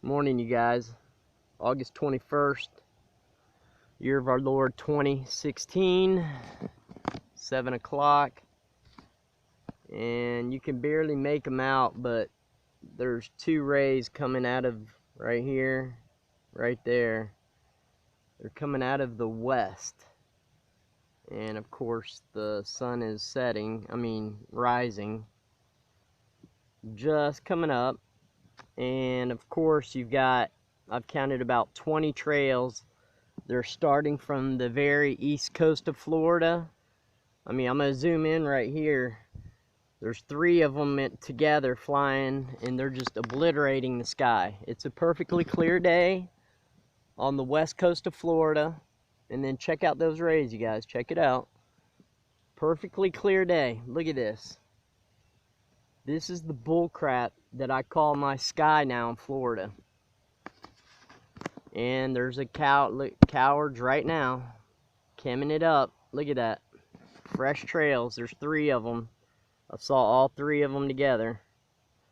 Morning, you guys. August 21st, year of our Lord 2016, 7 o'clock. And you can barely make them out, but there's two rays coming out of right here, right there. They're coming out of the west. And of course, the sun is rising, just coming up. And of course, I've counted about 20 trails. They're starting from the very east coast of Florida. I'm gonna zoom in right here. There's 3 of them together flying, and they're just obliterating the sky. It's a perfectly clear day on the west coast of Florida. And then check out those rays, you guys. Check it out. Perfectly clear day. Look at this. This is the bull crap that I call my sky now in Florida. And there's a cowards right now chemming it up. Look at that. Fresh trails. There's 3 of them. I saw all 3 of them together.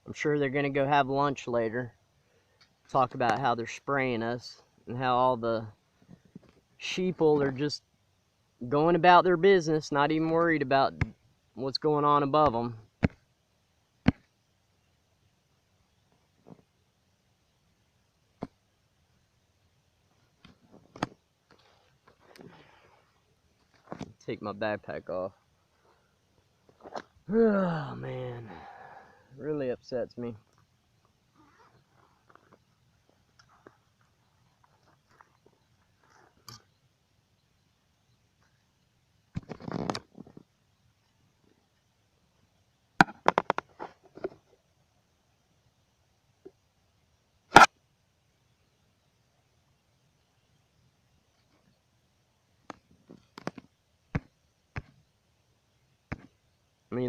I'm sure they're going to go have lunch later. Talk about how they're spraying us and how all the sheeple are just going about their business, not even worried about what's going on above them. Take my backpack off. Oh man, really upsets me.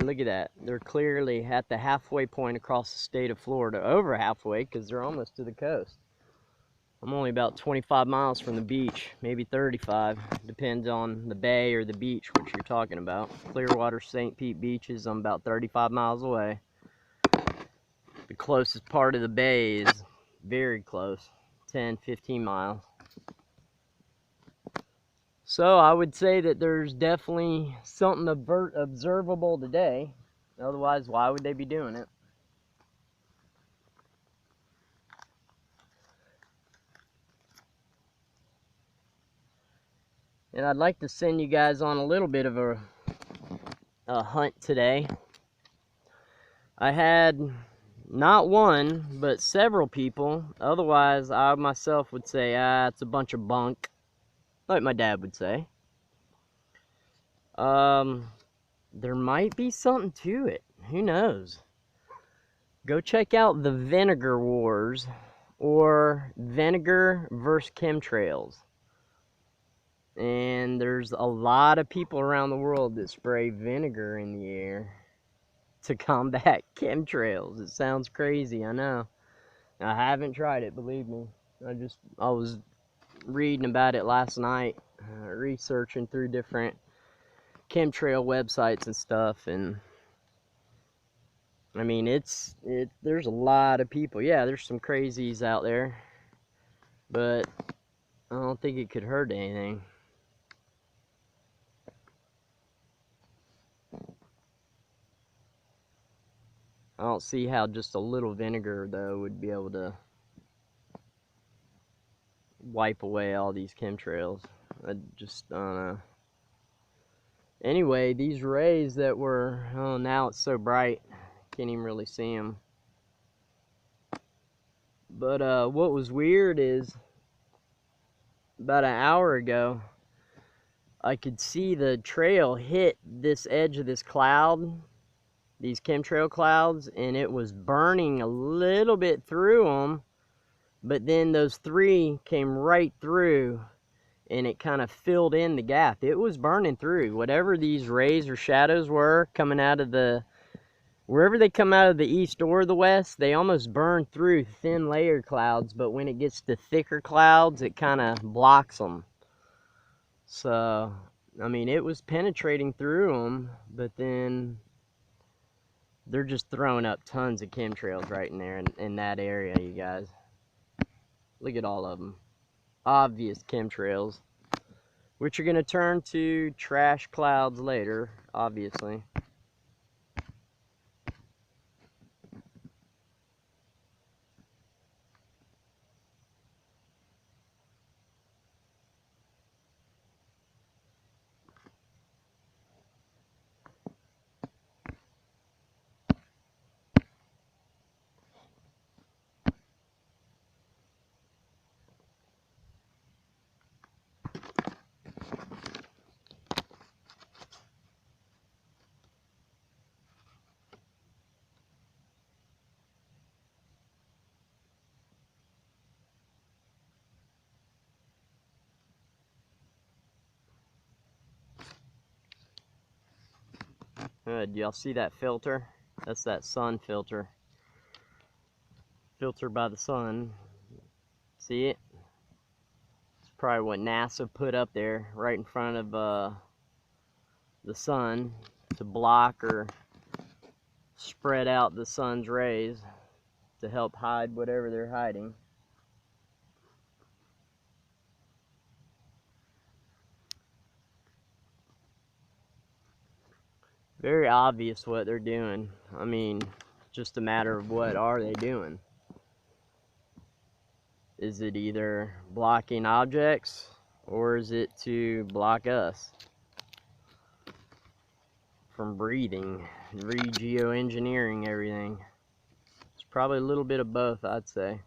Look at that. They're clearly at the halfway point across the state of Florida. Over halfway, because they're almost to the coast. I'm only about 25 miles from the beach, maybe 35. Depends on the bay or the beach, which you're talking about. Clearwater, St. Pete beaches, I'm about 35 miles away. The closest part of the bay is very close, 10, 15 miles. So I would say that there's definitely something observable today. Otherwise, why would they be doing it? And I'd like to send you guys on a little bit of a hunt today. I had not one, but several people. Otherwise, I myself would say, it's a bunch of bunk. Like my dad would say. There might be something to it. Who knows? Go check out the Vinegar Wars, or Vinegar vs. Chemtrails. And there's a lot of people around the world that spray vinegar in the air to combat chemtrails. It sounds crazy, I know. I haven't tried it, believe me. I was reading about it last night, researching through different chemtrail websites and stuff, and there's a lot of people. Yeah, there's some crazies out there, but I don't think it could hurt anything. I don't see how just a little vinegar, though, would be able to wipe away all these chemtrails. I just don't know. Anyway, these rays that were, now it's so bright, can't even really see them. But what was weird is, about an hour ago, I could see the trail hit this edge of this cloud, these chemtrail clouds, and it was burning a little bit through them, but then those 3 came right through, and it kind of filled in the gap. It was burning through. Whatever these rays or shadows were coming out of wherever they come out of the east or the west, they almost burn through thin layer clouds, but when it gets to thicker clouds, it kind of blocks them. So, it was penetrating through them, but then they're just throwing up tons of chemtrails right in there in that area, you guys. Look at all of them. Obvious chemtrails, which are going to turn to trash clouds later, obviously. Do y'all see that filter? That's that sun filter. Filtered by the sun. See it? It's probably what NASA put up there right in front of the sun to block or spread out the sun's rays to help hide whatever they're hiding. Very obvious what they're doing. I mean, just a matter of what are they doing. Is it either blocking objects or is it to block us from breathing, re-geoengineering everything? It's probably a little bit of both, I'd say.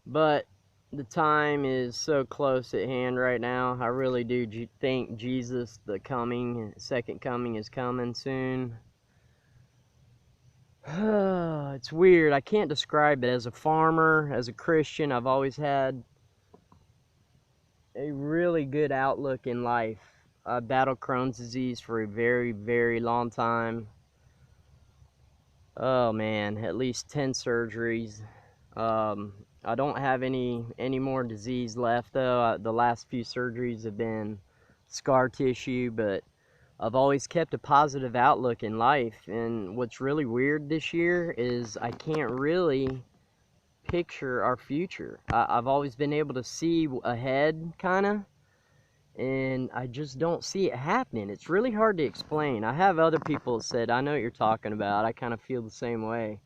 But the time is so close at hand right now. I really do think Jesus, the second coming is coming soon. It's weird. I can't describe it. As a farmer, as a Christian, I've always had a really good outlook in life. I battled Crohn's disease for a very, very long time. Oh man, at least 10 surgeries. I don't have any more disease left though. The last few surgeries have been scar tissue, but I've always kept a positive outlook in life. And what's really weird this year is I can't really picture our future. I've always been able to see ahead, kinda, and I just don't see it happening. It's really hard to explain. I have other people that said, I know what you're talking about. I kind of feel the same way.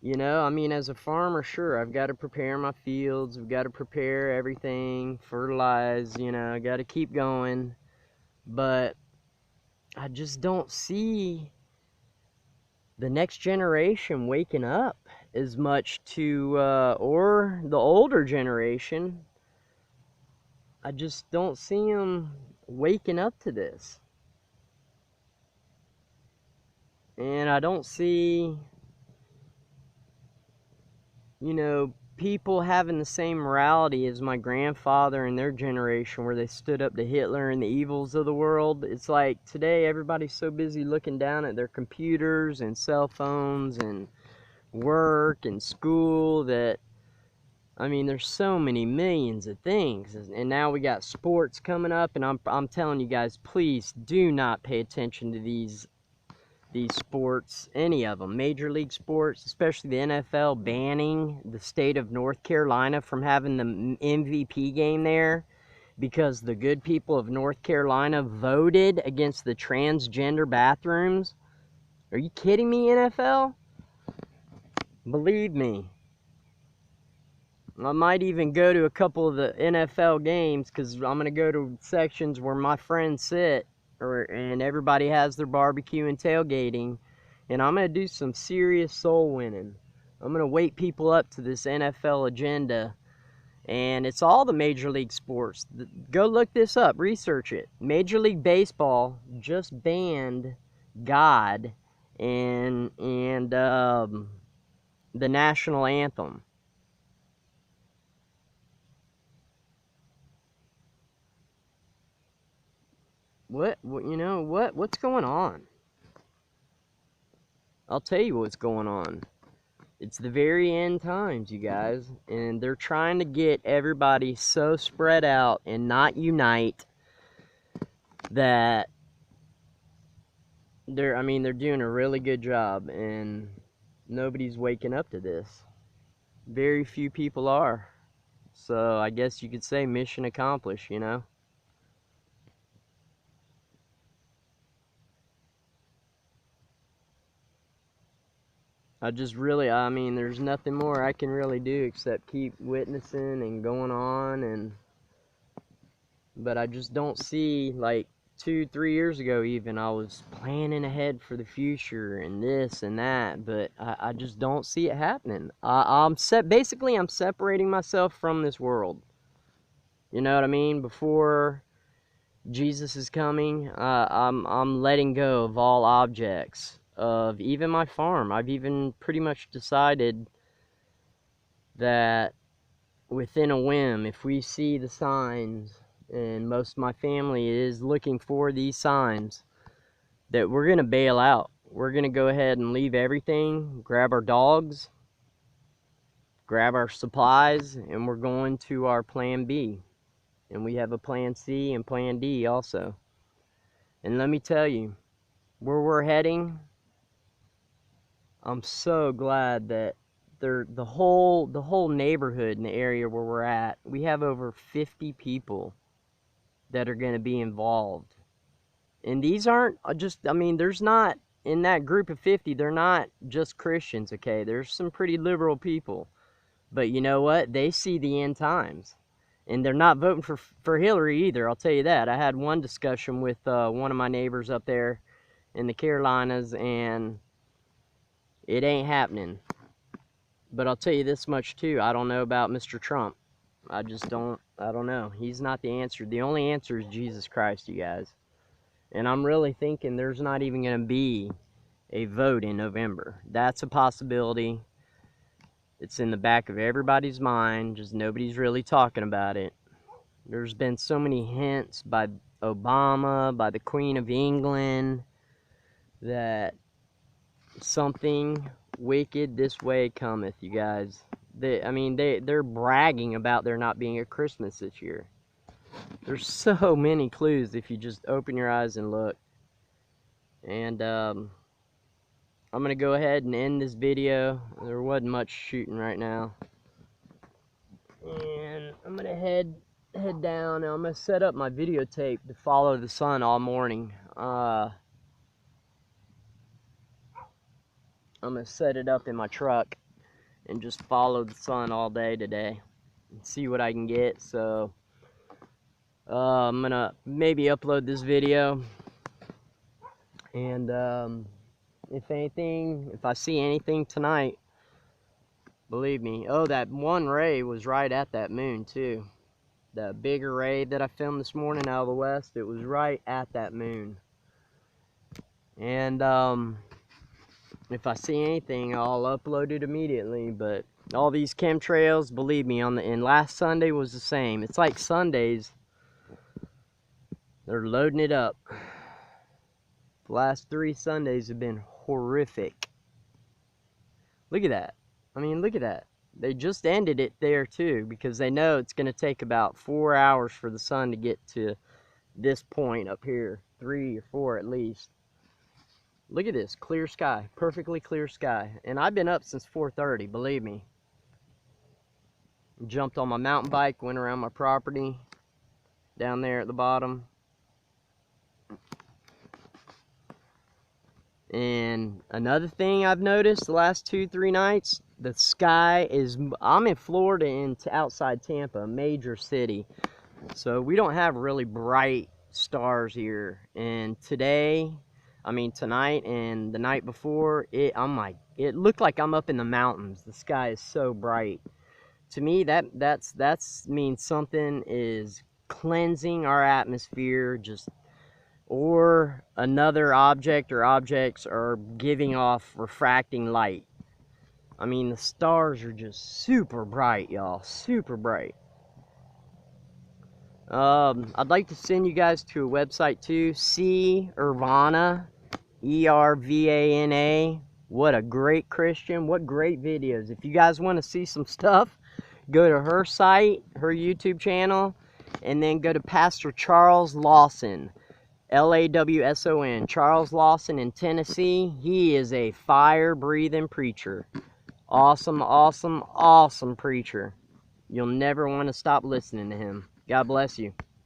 You know, I mean, as a farmer, sure, I've got to prepare my fields. I've got to prepare everything, fertilize, you know, I got to keep going. But I just don't see the next generation waking up as much to, or the older generation. I just don't see them waking up to this. And I don't see, you know, people having the same morality as my grandfather and their generation, where they stood up to Hitler and the evils of the world. It's like today everybody's so busy looking down at their computers and cell phones and work and school that, I mean, there's so many millions of things. And now we got sports coming up, and I'm telling you guys, please do not pay attention to these sports, any of them. Major league sports, especially the NFL, banning the state of North Carolina from having the MVP game there because the good people of North Carolina voted against the transgender bathrooms. Are you kidding me, NFL? Believe me, I might even go to a couple of the NFL games, because I'm going to go to sections where my friends sit, and everybody has their barbecue and tailgating, and I'm going to do some serious soul winning. I'm going to wake people up to this NFL agenda, and it's all the major league sports. Go look this up, research it. Major League Baseball just banned God and the national anthem. What's going on? I'll tell you what's going on. It's the very end times, you guys, and they're trying to get everybody so spread out and not unite that they're doing a really good job, and nobody's waking up to this. Very few people are. So I guess you could say mission accomplished, you know? I mean, there's nothing more I can really do except keep witnessing and going on, but I just don't see, like 2-3 years ago even, I was planning ahead for the future and this and that, but I just don't see it happening. Basically I'm separating myself from this world. You know what I mean? Before Jesus is coming, I'm letting go of all objects, of even my farm. I've even pretty much decided that within a whim, if we see the signs, and most of my family is looking for these signs, that we're gonna bail out. We're gonna go ahead and leave everything, grab our dogs, grab our supplies, and we're going to our plan B. And we have a plan C and plan D also. And let me tell you, where we're heading, I'm so glad that the whole neighborhood in the area where we're at, we have over 50 people that are going to be involved. And these aren't just, I mean, there's not, in that group of 50, they're not just Christians, okay? There's some pretty liberal people. But you know what? They see the end times. And they're not voting for Hillary either, I'll tell you that. I had one discussion with one of my neighbors up there in the Carolinas, and it ain't happening. But I'll tell you this much too, I don't know about Mr. Trump. I don't know. He's not the answer. The only answer is Jesus Christ, you guys. And I'm really thinking there's not even going to be a vote in November. That's a possibility. It's in the back of everybody's mind, just nobody's really talking about it. There's been so many hints by Obama, by the Queen of England, that something wicked this way cometh, you guys. They're bragging about there not being a Christmas this year. There's so many clues if you just open your eyes and look. And I'm going to go ahead and end this video. There wasn't much shooting right now. And I'm going to head down, and I'm going to set up my videotape to follow the sun all morning. I'm going to set it up in my truck and just follow the sun all day today and see what I can get. So I'm going to maybe upload this video, and if I see anything tonight, believe me. Oh, that one ray was right at that moon too. That big array that I filmed this morning out of the west, it was right at that moon. And if I see anything, I'll upload it immediately. But all these chemtrails, believe me, and last Sunday was the same. It's like Sundays, they're loading it up. The last 3 Sundays have been horrific. Look at that. I mean, look at that. They just ended it there too, because they know it's going to take about 4 hours for the sun to get to this point up here. 3 or 4 at least. Look at this, clear sky, perfectly clear sky. And I've been up since 4:30, believe me. Jumped on my mountain bike, went around my property, down there at the bottom. And another thing I've noticed the last 2-3 nights, the sky is, I'm in Florida, outside Tampa, a major city. So we don't have really bright stars here. And tonight and the night before, it looked like I'm up in the mountains. The sky is so bright. To me, that means something is cleansing our atmosphere, or another object or objects are giving off refracting light. I mean, the stars are just super bright, y'all, super bright. I'd like to send you guys to a website too, C.ERVANA, E-R-V-A-N-A. What a great Christian, what great videos. If you guys want to see some stuff, go to her site, her YouTube channel, and then go to Pastor Charles Lawson. LAWSON. Charles Lawson in Tennessee. He is a fire-breathing preacher. Awesome, awesome, awesome preacher. You'll never want to stop listening to him. God bless you.